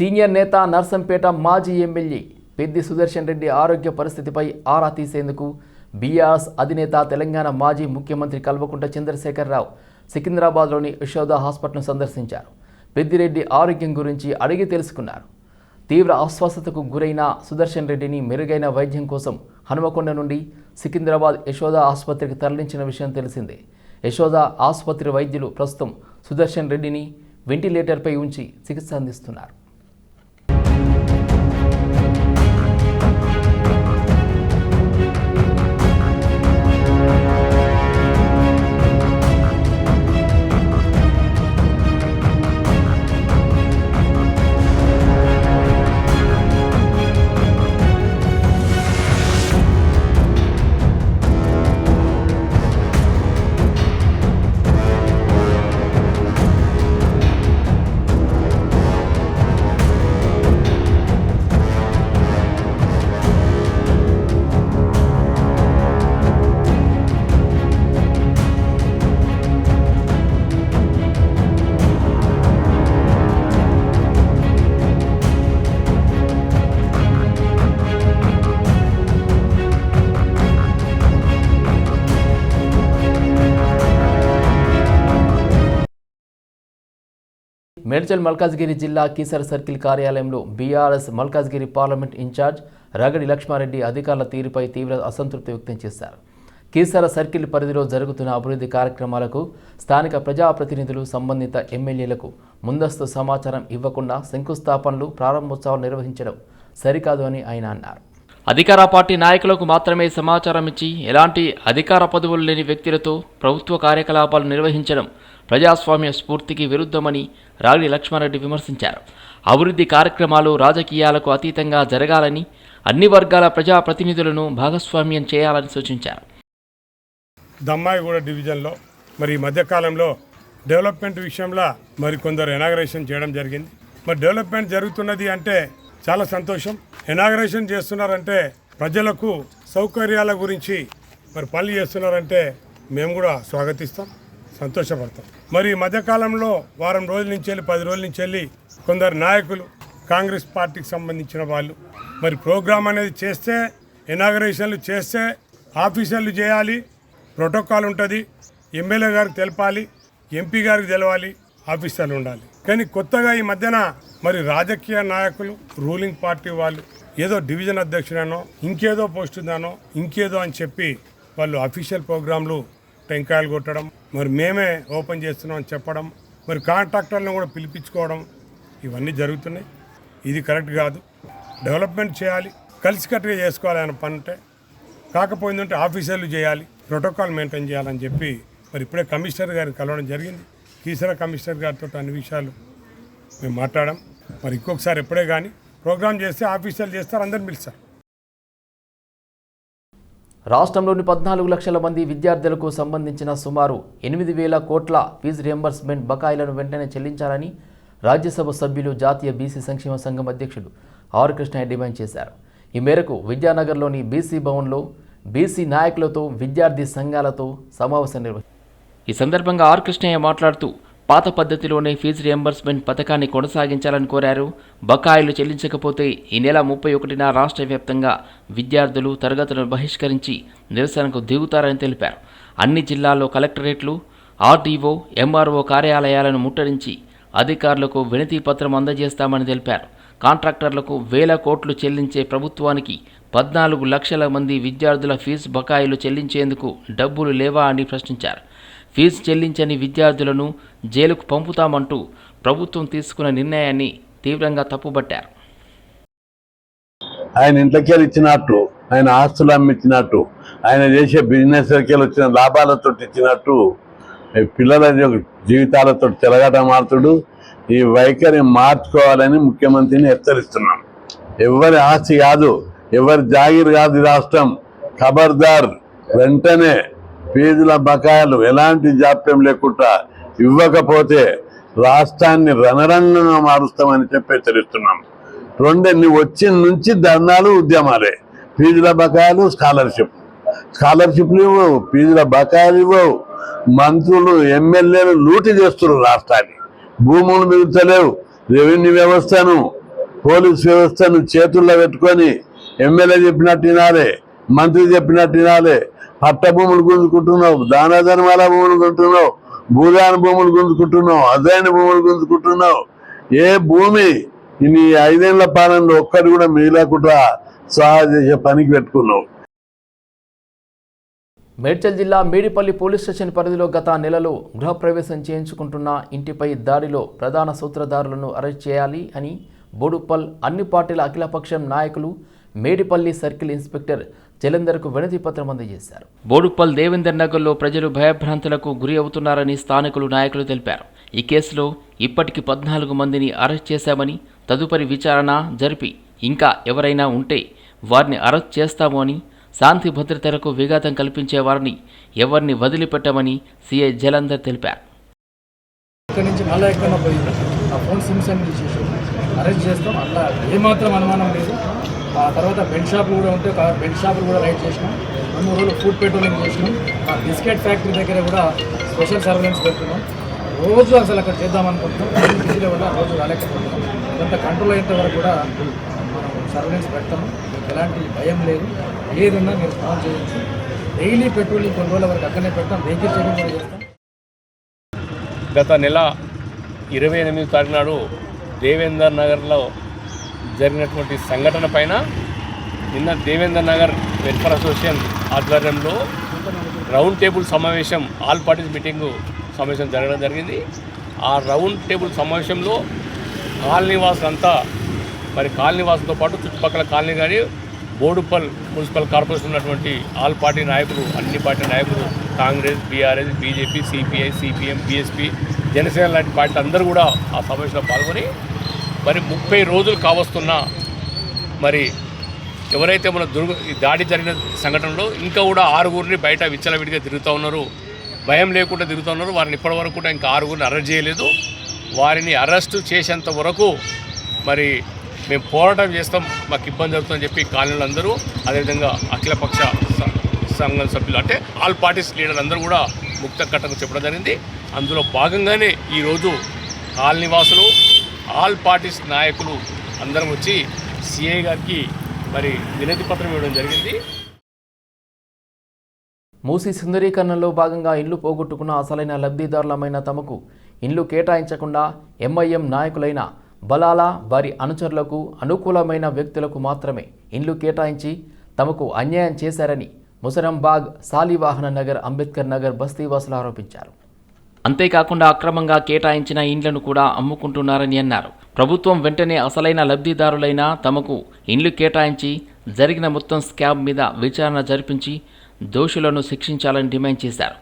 Senior నేత నర్సంపేట మాజీ MLA Peddi Sudarshan Reddy ఆరోగ్య పరిస్థితిపై ఆరా తీసేందుకు బీఆర్ఎస్ అధినేత తెలంగాణ మాజీ ముఖ్యమంత్రి కల్వకుంట్ల చంద్రశేఖరరావు సికింద్రాబాద్లోని యశోద హాస్పిటల్ను సందర్శించారు. పెద్దిరెడ్డి ఆరోగ్యం గురించి అడిగి తెలుసుకున్నారు. తీవ్ర అస్వస్థతకు గురైన సుదర్శన్ రెడ్డిని మెరుగైన వైద్యం కోసం హనుమకొండ నుండి సికింద్రాబాద్ యశోద ఆసుపత్రికి తరలించిన విషయం తెలిసిందే. యశోద ఆసుపత్రి వైద్యులు ప్రస్తుతం సుదర్శన్ రెడ్డిని వెంటిలేటర్పై ఉంచి చికిత్స అందిస్తున్నారు. మేడ్చల్ మల్కాజ్గిరి జిల్లా కీసర సర్కిల్ కార్యాలయంలో బీఆర్ఎస్ మల్కాజ్గిరి పార్లమెంట్ ఇన్ఛార్జ్ రగడి లక్ష్మారెడ్డి అధికారుల తీరుపై తీవ్ర అసంతృప్తి వ్యక్తం చేశారు. కీసర సర్కిల్ పరిధిలో జరుగుతున్న అభివృద్ధి కార్యక్రమాలకు స్థానిక ప్రజాప్రతినిధులు సంబంధిత ఎమ్మెల్యేలకు ముందస్తు సమాచారం ఇవ్వకుండా శంకుస్థాపనలు ప్రారంభోత్సవాలు నిర్వహించడం సరికాదు అని ఆయన అన్నారు. అధికార పార్టీ నాయకులకు మాత్రమే సమాచారం ఇచ్చి ఎలాంటి అధికార పదవులు లేని వ్యక్తులతో ప్రభుత్వ కార్యకలాపాలు నిర్వహించడం ప్రజాస్వామ్య స్ఫూర్తికి విరుద్ధమని రాగిడి లక్ష్మారెడ్డి విమర్శించారు. అభివృద్ధి కార్యక్రమాలు రాజకీయాలకు అతీతంగా జరగాలని అన్ని వర్గాల ప్రజాప్రతినిధులను భాగస్వామ్యం చేయాలని సూచించారు. దమ్మాయిగూడ డివిజన్లో మరి ఈ మధ్యకాలంలో డెవలప్మెంట్ విషయంలో మరి కొందరు ఇనాగరేషన్ చేయడం జరిగింది. మరి డెవలప్మెంట్ జరుగుతున్నది అంటే చాలా సంతోషం. ఇనాగరేషన్ చేస్తున్నారంటే ప్రజలకు సౌకర్యాల గురించి మరి పనులు చేస్తున్నారంటే మేము కూడా స్వాగతిస్తాం, సంతోషపడతాం. మరి ఈ మధ్యకాలంలో వారం రోజుల నుంచి వెళ్ళి 10 రోజుల నుంచి వెళ్ళి కొందరు నాయకులు కాంగ్రెస్ పార్టీకి సంబంధించిన వాళ్ళు మరి ప్రోగ్రాం అనేది చేస్తే ఇనాగరేషన్లు చేస్తే ఆఫీసర్లు చేయాలి, ప్రోటోకాల్ ఉంటుంది, ఎమ్మెల్యే గారికి తెలపాలి, ఎంపీ గారికి తెలవాలి, ఆఫీసర్లు ఉండాలి. కానీ కొత్తగా ఈ మధ్యన మరి రాజకీయ నాయకులు రూలింగ్ పార్టీ వాళ్ళు ఏదో డివిజన్ అధ్యక్షుడనో ఇంకేదో పోస్ట్ ఉందనో ఇంకేదో అని చెప్పి వాళ్ళు అఫీషియల్ ప్రోగ్రాంలు టెంకాయలు కొట్టడం, మరి మేమే ఓపెన్ చేస్తున్నాం అని చెప్పడం, మరి కాంట్రాక్టర్లను కూడా పిలిపించుకోవడం ఇవన్నీ జరుగుతున్నాయి. ఇది కరెక్ట్ కాదు. డెవలప్మెంట్ చేయాలి, కలిసికట్టుగా చేసుకోవాలి అనే పని ఉంటే, కాకపోయిందంటే ఆఫీసర్లు చేయాలి, ప్రోటోకాల్ మెయింటైన్ చేయాలని చెప్పి మరి ఇప్పుడే కమిషనర్ గారిని కలవడం జరిగింది. కీసర కమిషనర్ గారితో అన్ని విషయాలు మేము మాట్లాడాం. మరి ఇంకొకసారి ఎప్పుడే కానీ ప్రోగ్రాం చేస్తే ఆఫీసర్లు చేస్తారు, అందరిని పిలుస్తారు. రాష్ట్రంలోని 14 లక్షల మంది విద్యార్థులకు సంబంధించిన సుమారు 8,000 కోట్ల ఫీజు రియంబర్స్మెంట్ బకాయిలను వెంటనే చెల్లించాలని రాజ్యసభ సభ్యులు జాతీయ బీసీ సంక్షేమ సంఘం అధ్యక్షుడు ఆర్ కృష్ణయ్య డిమాండ్ చేశారు. ఈ మేరకు విద్యానగర్లోని బీసీ భవన్లో బీసీ నాయకులతో విద్యార్థి సంఘాలతో సమావేశం నిర్వహించారు. ఈ సందర్భంగా ఆర్ కృష్ణయ్య మాట్లాడుతూ పాత పద్ధతిలోనే ఫీజు రియంబర్స్మెంట్ పథకాన్ని కొనసాగించాలని కోరారు. బకాయిలు చెల్లించకపోతే ఈ నెల 31న రాష్ట్ర వ్యాప్తంగా విద్యార్థులు తరగతులను బహిష్కరించి నిరసనకు దిగుతారని తెలిపారు. అన్ని జిల్లాల్లో కలెక్టరేట్లు, ఆర్డీఓ, ఎంఆర్ఓ కార్యాలయాలను ముట్టడించి అధికారులకు వినతి పత్రం అందజేస్తామని తెలిపారు. కాంట్రాక్టర్లకు 1,000 కోట్లు చెల్లించే ప్రభుత్వానికి 14 లక్షల మంది విద్యార్థుల ఫీజు బకాయిలు చెల్లించేందుకు డబ్బులు లేవా అని ప్రశ్నించారు. ఫీజు చెల్లించని విద్యార్థులను జైలుకు పంపుతామంటూ ప్రభుత్వం తీసుకున్న నిర్ణయాన్ని తీవ్రంగా తప్పుబట్టారు. ఆయన ఇంట్లోకి ఇచ్చినట్టు, ఆయన ఆస్తులు అమ్మిచ్చినట్టు, ఆయన చేసే బిజినెస్లకి వచ్చిన లాభాలతో ఇచ్చినట్టు పిల్లల జీవితాలతో చెలగాటమాడుతుడు. ఈ వైఖరి మార్చుకోవాలని ముఖ్యమంత్రిని హెచ్చరిస్తున్నాం. ఎవరి ఆస్తి కాదు, ఎవరి జాగీర్ కాదు ఈ రాష్ట్రం. ఖబర్దార్, వెంటనే ఫీజుల బకాయిలు ఎలాంటి జాప్యం లేకుండా ఇవ్వకపోతే రాష్ట్రాన్ని రణరంగంగా మారుస్తామని చెప్పి హెచ్చరిస్తున్నాం. రెండెన్ని వచ్చిన నుంచి ధర్నాలు, ఉద్యమాలే. ఫీజుల బకాయిలు, స్కాలర్షిప్లు ఇవ్వవు, ఫీజుల బకాయిలు ఇవ్వవు. మంత్రులు, ఎమ్మెల్యేలు లూటి చేస్తున్నారు రాష్ట్రాన్ని. భూములు మిగుల్చలేవు, రెవెన్యూ వ్యవస్థను పోలీస్ వ్యవస్థను చేతుల్లో పెట్టుకొని ఎమ్మెల్యే చెప్పినట్టు వినాలి, మంత్రి చెప్పినట్టు వినాలి. పట్ట భూములు గుంజుకుంటున్నావు, దాన ధర్మాల భూములు గుంటున్నావు, భూదాన భూములు గుంజుకుంటున్నావు, అదైన భూములు గుంజుకుంటున్నావు. ఏ భూమి నీ 5 ఏళ్ల పాలనలో ఒక్కటి కూడా మిగిలకుండా సహాయ చేసే పనికి పెట్టుకున్నావు. మేడ్చల్ జిల్లా మేడిపల్లి పోలీస్ స్టేషన్ పరిధిలో గత నెలలో గృహప్రవేశం చేయించుకుంటున్న ఇంటిపై దాడిలో ప్రధాన సూత్రధారులను అరెస్ట్ చేయాలి అని బోడుప్పల్ అన్ని పార్టీల అఖిలపక్షం నాయకులు మేడిపల్లి సర్కిల్ ఇన్స్పెక్టర్ జలంధర్కు వినతి పత్రం అందజేశారు. బోడుప్పల్ దేవేందర్ నగర్లో ప్రజలు భయభ్రాంతులకు గురి అవుతున్నారని స్థానికులు నాయకులు తెలిపారు. ఈ కేసులో ఇప్పటికి 14 మందిని అరెస్ట్ చేశామని, తదుపరి విచారణ జరిపి ఇంకా ఎవరైనా ఉంటే వారిని అరెస్ట్ చేస్తాము అని, శాంతి భద్రతలకు విఘాతం కల్పించే వారిని ఎవరిని వదిలిపెట్టమని సిఐ జలంధర్ తెలిపారు. ఇక్కడ నుంచి మళ్ళీ ఎక్కడ పోయింది ఆ ఫోన్ సిమ్స్ అన్ని తీసేసి అరెస్ట్ చేస్తాం. అట్లా ఏమాత్రం అనుమానం లేదు. ఆ తర్వాత బెడ్ షాపులు కూడా ఉంటే బెడ్ షాపులు కూడా రైడ్ చేసినాం. 2 రోజులు ఫుడ్ పెట్రోలింగ్ చేసినాం. ఆ బిస్కెట్ ఫ్యాక్టరీ దగ్గర కూడా స్పెషల్ సర్వేలెన్స్ పెడుతున్నాం. రోజు అసలు అక్కడ చేద్దామనుకుంటున్నాం. బిజీలో కూడా రోజు రాలేకపోతున్నాం. కొంత కంట్రోల్ అయ్యేంత వరకు కూడా మనం సర్వేలెన్స్ పెడతాము. మీకు ఎలాంటి భయం లేదు. ఏదన్నా మీరు ఫోన్ చేయొచ్చు. డైలీ పెట్రోలింగ్ కొన్ని రోజుల వరకు అక్కడనే పెడతాం. వెహికల్ చెకింగ్ కూడా చేస్తాం. గత నెల 28వ తారీఖు నాడు దేవేందర్ నగర్లో జరిగినటువంటి సంఘటన పైన నిన్న దేవేందర్ నగర్ వెల్ఫేర్ అసోసియేషన్ ఆధ్వర్యంలో రౌండ్ టేబుల్ సమావేశం, ఆల్ పార్టీస్ మీటింగు సమావేశం జరగడం జరిగింది. ఆ రౌండ్ టేబుల్ సమావేశంలో కాలనీ వాసులంతా, మరి కాలనీ వాసులతో పాటు చుట్టుపక్కల కాలనీ కానీ బోడుప్పల్ మున్సిపల్ కార్పొరేషన్ ఉన్నటువంటి ఆల్ పార్టీ నాయకులు, అన్ని పార్టీ నాయకులు, Congress, BRS, BJP, CPI, CPM, BSP, Janasena లాంటి పార్టీలు అందరూ కూడా ఆ సమావేశంలో పాల్గొని మరి 30 రోజులు కావస్తున్నా మరి ఎవరైతే మన ఈ దాడి జరిగిన సంఘటనలో ఇంకా కూడా 6గురిని బయట విచ్చలవిడిగా తిరుగుతూ ఉన్నారు, భయం లేకుండా తిరుగుతూ ఉన్నారు. వారిని ఇప్పటివరకు కూడా ఇంకా 6గురిని అరెస్ట్ చేయలేదు. వారిని అరెస్టు చేసేంత వరకు మరి మేము పోరాటం చేస్తాం, మాకు ఇబ్బంది జరుగుతుందని చెప్పి కాలనీలు అందరూ, అదేవిధంగా అఖిలపక్ష సంఘం సభ్యులు అంటే ఆల్ పార్టీస్ లీడర్ అందరూ కూడా ముక్త కట్టకు చెప్పడం జరిగింది. అందులో భాగంగానే ఈరోజు కాలనీ వాసులు, ఆల్ పార్టీస్ నాయకులు అందరం వచ్చి సిఐ గారికి మరి వినతి పత్రం ఇవ్వడం జరిగింది. మూసీ సుందరీకరణలో భాగంగా ఇల్లు పోగొట్టుకున్న అసలైన లబ్ధిదారులమైన తమకు ఇల్లు కేటాయించకుండా ఎంఐఎం నాయకులైన బలాల వారి అనుచరులకు అనుకూలమైన వ్యక్తులకు మాత్రమే ఇల్లు కేటాయించి తమకు అన్యాయం చేశారని ముసరంబాగ్, సాలివాహన నగర్, అంబేద్కర్ నగర్ బస్తీవాసులు ఆరోపించారు. అంతేకాకుండా అక్రమంగా కేటాయించిన ఇండ్లను కూడా అమ్ముకుంటున్నారని అన్నారు. ప్రభుత్వం వెంటనే అసలైన లబ్ధిదారులైన తమకు ఇండ్లు కేటాయించి జరిగిన మొత్తం స్కామ్ మీద విచారణ జరిపించి దోషులను శిక్షించాలని డిమాండ్ చేశారు.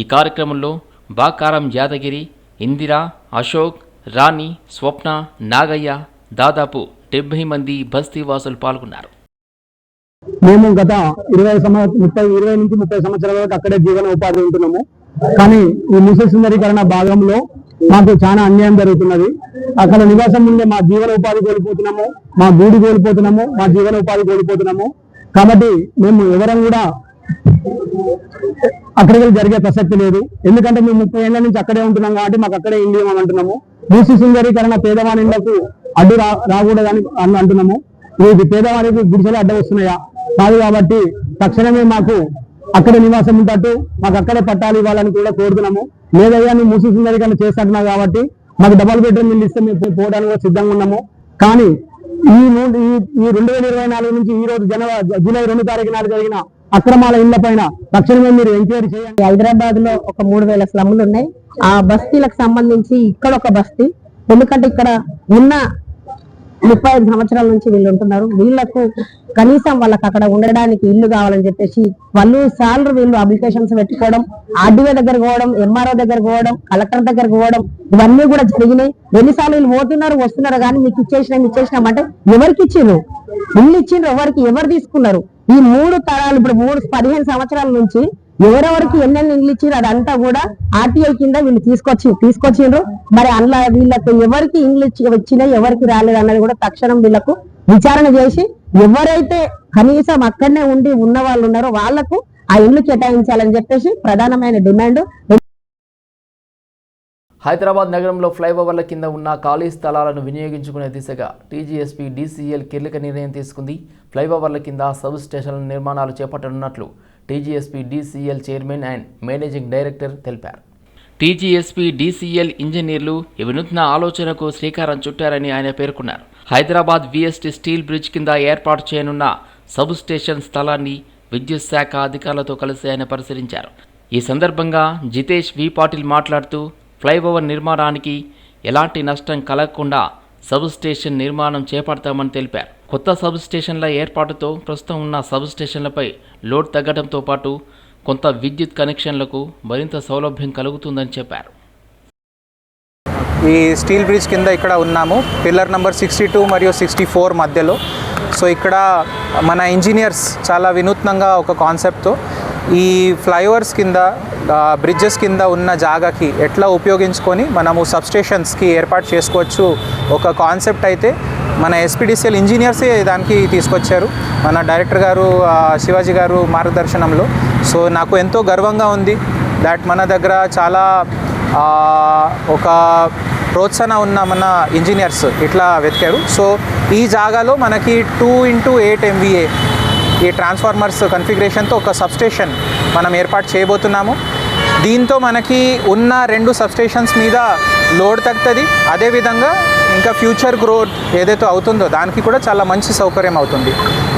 ఈ కార్యక్రమంలో బాకారం యాదగిరి, ఇందిరా, అశోక్, రాణి, స్వప్న, నాగయ్య, దాదాపు 70 మంది బస్తీవాసులు పాల్గొన్నారు. మేము గత 20 నుంచి 30 సంవత్సరాల వరకు అక్కడే జీవన ఉపాధి ఉంటున్నాము. కానీ ఈ మూసీ సుందరీకరణ భాగంలో మాకు చాలా అన్యాయం జరుగుతున్నది. అక్కడ నివాసం ఉండే మా జీవన ఉపాధి కోల్పోతున్నాము, మా గూడి కోల్పోతున్నాము, మా జీవన ఉపాధి కోల్పోతున్నాము. కాబట్టి మేము ఎవరం కూడా అక్కడికి జరిగే ప్రసక్తి లేదు. ఎందుకంటే మేము 30 ఏళ్ల నుంచి అక్కడే ఉంటున్నాం కాబట్టి మాకు అక్కడే ఇల్లు ఇవ్వమంటున్నాము. మూసీ సుందరీకరణ పేదవాని ఇళ్లకు అడ్డు రాకూడదని అంటున్నాము. ఇది పేదవారికి గుడిసెలు అడ్డ వస్తున్నాయా? కాదు. కాబట్టి తక్షణమే మాకు అక్కడ నివాసం ఉంటట్టు మాకు అక్కడే పట్టాలు ఇవ్వాలని కూడా కోరుతున్నాము. లేదయ్యా నువ్వు మూసీ సుందరీకరణ చేస్తున్నావు కాబట్టి మాకు డబల్ బెడ్రూమ్ ఇల్లు ఇస్తే మేము పోవడానికి కూడా సిద్ధంగా ఉన్నాము. కానీ ఈ 2024 నుంచి ఈ రోజు జూలై 2 తారీఖు నాడు జరిగిన అక్రమాల ఇళ్ల పైన తక్షణమే మీరు ఎంక్వైరీ చేయండి. హైదరాబాద్ లో ఒక 3000 స్లమ్లు ఉన్నాయి. ఆ బస్తీలకు సంబంధించి ఇక్కడ ఒక బస్తీ, ఎందుకంటే ఇక్కడ ఉన్న 35 సంవత్సరాల నుంచి వీళ్ళు ఉంటున్నారు. వీళ్లకు కనీసం వాళ్ళకి అక్కడ ఉండడానికి ఇల్లు కావాలని చెప్పేసి సార్లు వీళ్ళు అప్లికేషన్స్ పెట్టుకోవడం, ఆర్డీఓ దగ్గర పోవడం, ఎంఆర్ఓ దగ్గర పోవడం, కలెక్టర్ దగ్గర పోవడం, ఇవన్నీ కూడా జరిగినాయి. ఎన్నిసార్లు వీళ్ళు పోతున్నారు వస్తున్నారు, కానీ మీకు ఇచ్చేసినామంటే ఎవరికి ఇచ్చిండ్రు? ఇల్లు ఇచ్చిండ్రు ఎవరికి? ఎవరు తీసుకున్నారు? ఈ 3 తరాలు ఇప్పుడు 15 సంవత్సరాల నుంచి ఎవరెవరికి ఎన్నెన్ని ఇల్లు ఇచ్చారు అదంతా కూడా ఆర్టీఐ కింద వీళ్ళు తీసుకొచ్చిండ్రు. మరి అందులో వీళ్ళకు ఎవరికి ఇల్లు వచ్చినాయి, ఎవరికి రాలేదు అన్నది కూడా తక్షణం వీళ్ళకు విచారణ చేసి ఎవరైతే కనీసం అక్కడనే ఉండి ఉన్న వాళ్ళు ఉన్నారో వాళ్లకు ఆ ఇల్లు కేటాయించాలని చెప్పేసి ప్రధానమైన డిమాండ్. హైదరాబాద్ నగరంలో ఫ్లైఓవర్ల కింద ఉన్న ఖాళీ స్థలాలను వినియోగించుకునే దిశగా టీజీఎస్పీ డీసీఎల్ కీలక నిర్ణయం తీసుకుంది. ఫ్లైఓవర్ల కింద సబ్ స్టేషన్ల నిర్మాణాలు చేపట్టనున్నట్లు TGSP DCL chairman and managing director తెలిపారు. టీజీఎస్పీ డీసీఎల్ ఇంజనీర్లు ఈ వినూత్న ఆలోచనకు శ్రీకారం చుట్టారని ఆయన పేర్కొన్నారు. హైదరాబాద్ వీఎస్టీ స్టీల్ బ్రిడ్జ్ కింద ఏర్పాటు చేయనున్న సబ్ స్టేషన్ స్థలాన్ని విద్యుత్ శాఖ అధికారులతో కలిసి ఆయన పరిశీలించారు. ఈ సందర్భంగా జితేష్ వి పాటిల్ మాట్లాడుతూ ఫ్లైఓవర్ నిర్మాణానికి ఎలాంటి నష్టం కలగకుండా సబ్ స్టేషన్ నిర్మాణం చేపడతామని తెలిపారు. కొత్త సబ్ స్టేషన్ల ఏర్పాటుతో ప్రస్తుతం ఉన్న సబ్ స్టేషన్లపై లోడ్ తగ్గడంతో పాటు కొంత విద్యుత్ కనెక్షన్లకు మరింత సౌలభ్యం కలుగుతుందని చెప్పారు. ఈ స్టీల్ బ్రిడ్జ్ కింద ఇక్కడ ఉన్నాము, పిల్లర్ నెంబర్ 62 మరియు 64 మధ్యలో. సో ఇక్కడ మన ఇంజనీర్స్ చాలా వినూత్నంగా ఒక కాన్సెప్ట్తో ఈ ఫ్లైఓవర్స్ కింద బ్రిడ్జెస్ కింద ఉన్న జాగాకి ఎట్లా ఉపయోగించుకొని మనము సబ్స్టేషన్స్కి ఏర్పాటు చేసుకోవచ్చు ఒక కాన్సెప్ట్ అయితే మన ఎస్పీడీసీఎల్ ఇంజనీర్సే దానికి తీసుకొచ్చారు, మన డైరెక్టర్ గారు శివాజీ గారు మార్గదర్శనంలో. సో నాకు ఎంతో గర్వంగా ఉంది దాట్ మన దగ్గర చాలా ఒక ప్రోత్సాహం ఉన్న మన ఇంజనీర్స్ ఇట్లా వెతికారు. సో ఈ జాగాలో మనకి 2x8 MVA ఈ ట్రాన్స్ఫార్మర్స్ కన్ఫిగరేషన్తో ఒక సబ్స్టేషన్ మనం ఏర్పాటు చేయబోతున్నాము. దీంతో మనకి ఉన్న 2 సబ్స్టేషన్స్ మీద లోడ్ తగ్గుతుంది, అదేవిధంగా ఇంకా ఫ్యూచర్ గ్రోత్ ఏదైతే అవుతుందో దానికి కూడా చాలా మంచి సౌకర్యం అవుతుంది.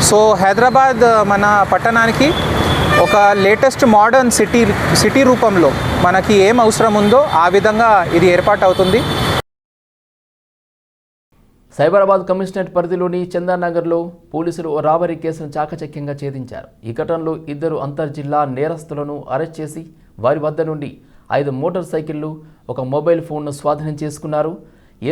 సో హైదరాబాద్ మన పట్టణానికి ఒక లేటెస్ట్ మోడర్న్ సిటీ రూపంలో మనకి ఏం అవసరం ఉందో ఆ విధంగా ఇది ఏర్పాటు అవుతుంది. సైబరాబాద్ కమిషనరేట్ పరిధిలోని చందానగర్లో పోలీసులు ఓ రాబరీ కేసును చాకచక్యంగా ఛేదించారు. ఈ ఘటనలో 2 అంతర్జిల్లా నేరస్తులను అరెస్ట్ చేసి వారి వద్ద నుండి 5 మోటార్ సైకిళ్లు, ఒక మొబైల్ ఫోన్ను స్వాధీనం చేసుకున్నారు.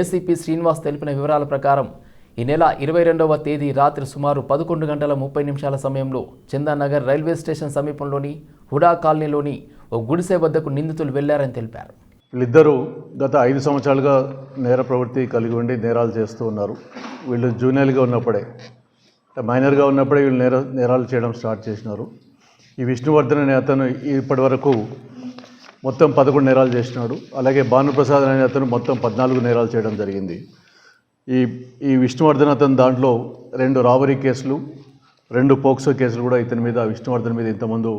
ఏసీపీ శ్రీనివాస్ తెలిపిన వివరాల ప్రకారం ఈ నెల 22వ తేదీ రాత్రి సుమారు 11:30 సమయంలో చందానగర్ రైల్వే స్టేషన్ సమీపంలోని హుడా కాలనీలోని ఓ గుడిసె వద్దకు నిందితులు వెళ్లారని తెలిపారు. వీళ్ళిద్దరూ గత 5 సంవత్సరాలుగా నేర ప్రవృత్తి కలిగి ఉండి నేరాలు చేస్తూ ఉన్నారు. వీళ్ళు జూనియర్గా ఉన్నప్పుడే, మైనర్గా ఉన్నప్పుడే వీళ్ళు నేరాలు చేయడం స్టార్ట్ చేసినారు. ఈ విష్ణువర్ధన్ అనే అతను ఇప్పటి వరకు మొత్తం 11 నేరాలు చేసినాడు. అలాగే భానుప్రసాద్ అనే అతను మొత్తం 14 నేరాలు చేయడం జరిగింది. ఈ విష్ణువర్ధన్ అతను దాంట్లో 2 రాబరీ కేసులు, 2 పోక్సో కేసులు కూడా ఇతని మీద విష్ణువర్ధన్ మీద ఇంతకుముందు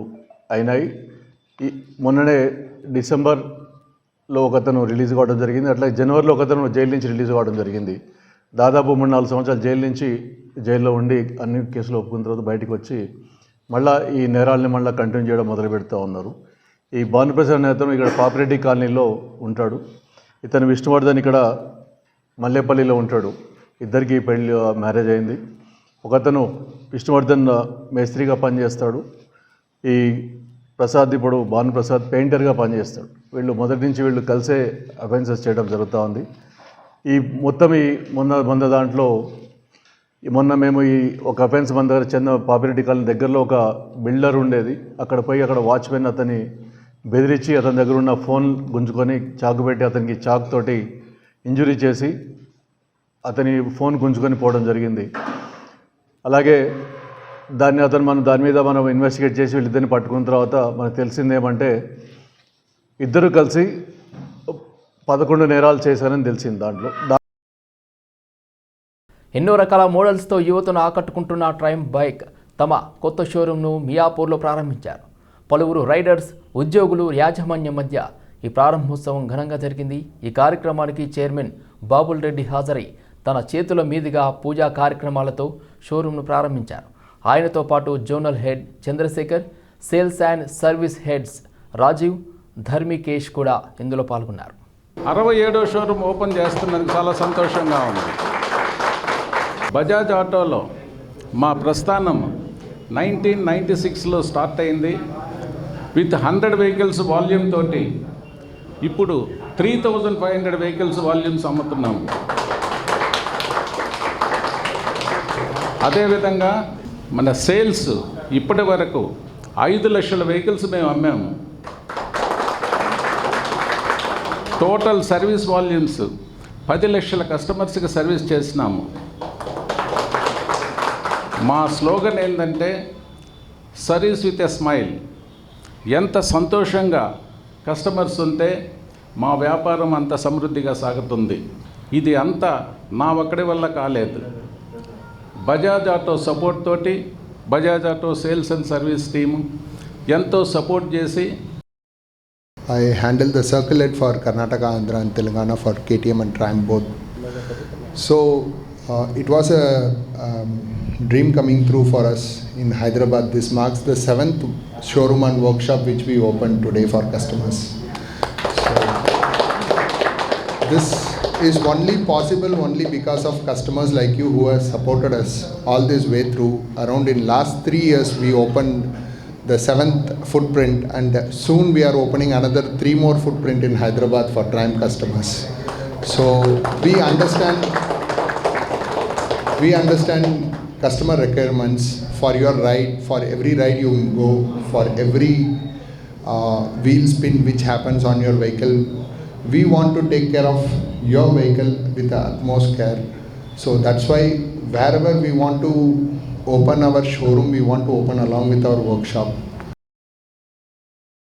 అయినాయి. మొన్ననే డిసెంబర్లో ఒకతను రిలీజ్ కావడం జరిగింది. అట్లా జనవరిలో ఒకతను జైలు నుంచి రిలీజ్ కావడం జరిగింది. దాదాపు 3-4 సంవత్సరాలు జైల్లో ఉండి అన్ని కేసులు ఒప్పుకున్న తర్వాత బయటకు వచ్చి మళ్ళీ ఈ నేరాలని మళ్ళీ కంటిన్యూ చేయడం మొదలు పెడుతూ ఉన్నారు. ఈ భానుప్రసాద్ అనే అతను ఇక్కడ పాపిరెడ్డి కాలనీలో ఉంటాడు. ఇతను విష్ణువర్ధన్ ఇక్కడ మల్లేపల్లిలో ఉంటాడు. ఇద్దరికి మ్యారేజ్ అయింది. ఒకతను విష్ణువర్ధన్ మేస్త్రిగా పనిచేస్తాడు. ఈ ప్రసాద్ ఇప్పుడు భానుప్రసాద్ పెయింటర్గా పనిచేస్తాడు. వీళ్ళు మొదటి నుంచి వీళ్ళు కలిసే అఫెన్సెస్ చేయడం జరుగుతూ ఉంది. ఈ మొత్తం మొన్న దాంట్లో మొన్న మేము ఈ ఒక అఫెన్స్ మన దగ్గర పాపిరెడ్డి కాలనీ దగ్గరలో ఒక బిల్డర్ ఉండేది. అక్కడ పోయి అక్కడ వాచ్మెన్ అతన్ని బెదిరించి అతని దగ్గర ఉన్న ఫోన్ గుంజుకొని చాకు పెట్టి అతనికి చాకు తోటి ఇంజురీ చేసి అతని ఫోన్ గుంజుకొని పోవడం జరిగింది. అలాగే దాని మీద మనం ఇన్వెస్టిగేట్ చేసి వీళ్ళిద్దరిని పట్టుకున్న తర్వాత మనకు తెలిసిందేమంటే ఇద్దరు కలిసి 11 నేరాలు చేశారని తెలిసింది. దాంట్లో ఎన్నో రకాల మోడల్స్తో యువతను ఆకట్టుకుంటున్న ట్రైమ్ బైక్ తమ కొత్త షోరూమ్ను మియాపూర్లో ప్రారంభించారు. పలువురు రైడర్స్, ఉద్యోగులు, యాజమాన్యం మధ్య ఈ ప్రారంభోత్సవం ఘనంగా జరిగింది. ఈ కార్యక్రమానికి చైర్మన్ బాబుల్ రెడ్డి హాజరై తన చేతుల మీదుగా పూజా కార్యక్రమాలతో షోరూమ్ను ప్రారంభించారు. ఆయనతో పాటు zonal head Chandrashekar, sales and service heads Rajeev, Dharmikesh కూడా ఇందులో పాల్గొన్నారు. 67వ షోరూమ్ ఓపెన్ చేస్తున్నందుకు చాలా సంతోషంగా ఉంది. బజాజ్ ఆటోలో మా ప్రస్థానం 1996లో స్టార్ట్ అయింది. విత్ 100 వెహికల్స్ వాల్యూమ్ తోటి ఇప్పుడు 3500 వెహికల్స్ వాల్యూమ్స్ అమ్ముతున్నాము. అదేవిధంగా మన సేల్స్ ఇప్పటి వరకు 5 లక్షల వెహికల్స్ మేము అమ్మాము. టోటల్ సర్వీస్ వాల్యూమ్స్ 10 లక్షల కస్టమర్స్కి సర్వీస్ చేసినాము. మా స్లోగన్ ఏంటంటే సర్వీస్ విత్ ఎ స్మైల్. ఎంత సంతోషంగా కస్టమర్స్ ఉంటే మా వ్యాపారం అంత సమృద్ధిగా సాగుతుంది. ఇది అంతా నా ఒక్కడి వల్ల కాలేదు. బజాజ్ ఆటో సపోర్ట్ తోటి Bajaj auto sales and service team ఎంతో సపోర్ట్ చేసి I handle the circle head for Karnataka, Andhra and Telangana for KTM and Triumph both. So it was a dream coming true for us in Hyderabad. This marks the 7th showroom and workshop which we opened today for customers. So this is only possible only because of customers like you who have supported us all this way through. Around in last 3 years we opened the 7th footprint, and soon we are opening another 3 more footprint in Hyderabad for Triumph customers. So we understand customer requirements for your ride, for every ride you go, for every wheel spin which happens on your vehicle. We want to take care of your vehicle with the utmost care. So that's why wherever we want to open our showroom, we want to open along with our workshop.